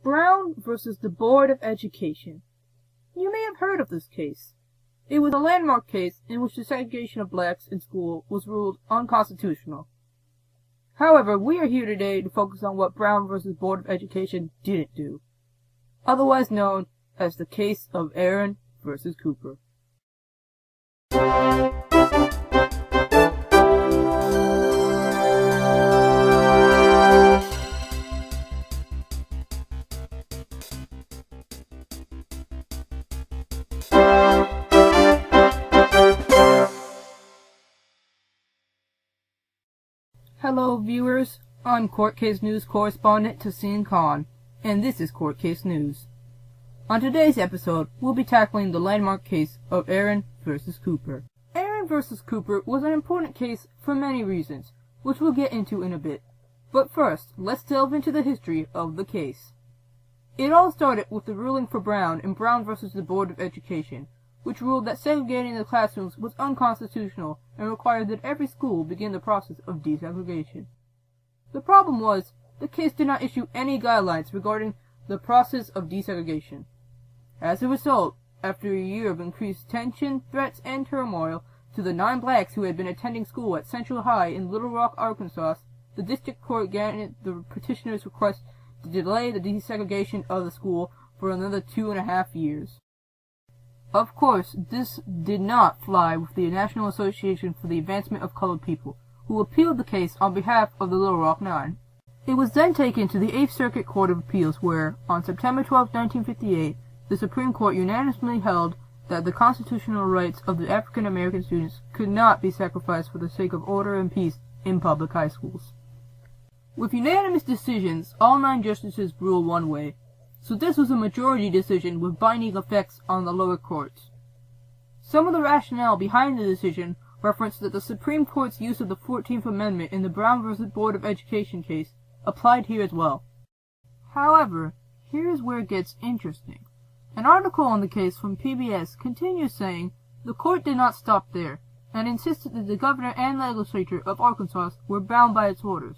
Brown versus the Board of Education. You may have heard of this case. It was a landmark case in which the segregation of blacks in school was ruled unconstitutional. However, we are here today to focus on what Brown versus Board of Education didn't do, otherwise known as the case of Aaron versus Cooper. Hello viewers, I'm Court Case News correspondent Taseen Khan, and this is Court Case News. On today's episode, we'll be tackling the landmark case of Aaron versus Cooper. Aaron versus Cooper was an important case for many reasons, which we'll get into in a bit. But first, let's delve into the history of the case. It all started with the ruling for Brown in Brown versus the Board of Education, which ruled that segregating the classrooms was unconstitutional and required that every school begin the process of desegregation. The problem was, the case did not issue any guidelines regarding the process of desegregation. As a result, after a year of increased tension, threats, and turmoil to the 9 blacks who had been attending school at Central High in Little Rock, Arkansas, the district court granted the petitioner's request to delay the desegregation of the school for another 2.5 years. Of course, this did not fly with the National Association for the Advancement of Colored People, who appealed the case on behalf of the Little Rock Nine. It was then taken to the 8th Circuit Court of Appeals where, on September 12, 1958, the Supreme Court unanimously held that the constitutional rights of the African American students could not be sacrificed for the sake of order and peace in public high schools. With unanimous decisions, all 9 justices ruled one way, so this was a majority decision with binding effects on the lower courts. Some of the rationale behind the decision referenced that the Supreme Court's use of the 14th Amendment in the Brown v. Board of Education case applied here as well. However, here's where it gets interesting. An article on the case from PBS continues saying the court did not stop there, and insisted that the governor and legislature of Arkansas were bound by its orders.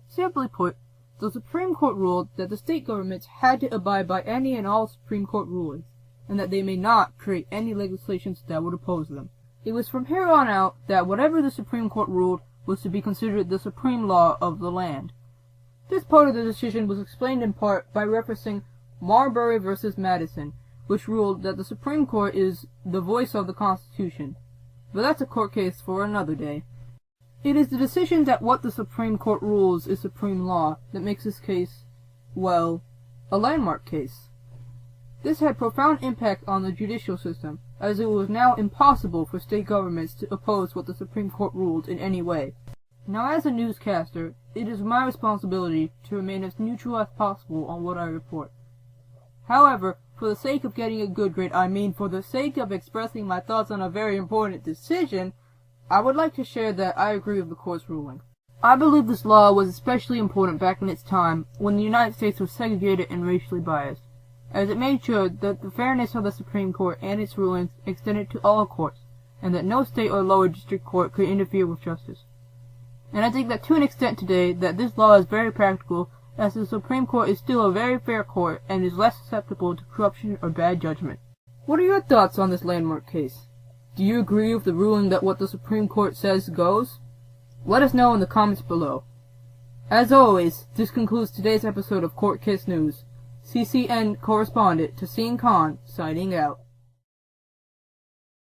Simply put, the Supreme Court ruled that the state governments had to abide by any and all Supreme Court rulings, and that they may not create any legislations that would oppose them. It was from here on out that whatever the Supreme Court ruled was to be considered the supreme law of the land. This part of the decision was explained in part by referencing Marbury v. Madison, which ruled that the Supreme Court is the voice of the Constitution. But that's a court case for another day. It is the decision that what the Supreme Court rules is supreme law that makes this case, well, a landmark case. This had profound impact on the judicial system, as it was now impossible for state governments to oppose what the Supreme Court ruled in any way. Now, as a newscaster, it is my responsibility to remain as neutral as possible on what I report. However, for the sake of getting a good grade, for the sake of expressing my thoughts on a very important decision, I would like to share that I agree with the court's ruling. I believe this law was especially important back in its time when the United States was segregated and racially biased, as it made sure that the fairness of the Supreme Court and its rulings extended to all courts, and that no state or lower district court could interfere with justice. And I think that to an extent today that this law is very practical, as the Supreme Court is still a very fair court and is less susceptible to corruption or bad judgment. What are your thoughts on this landmark case? Do you agree with the ruling that what the Supreme Court says goes? Let us know in the comments below. As always, this concludes today's episode of Court Case News. CCN correspondent Taseen Khan signing out.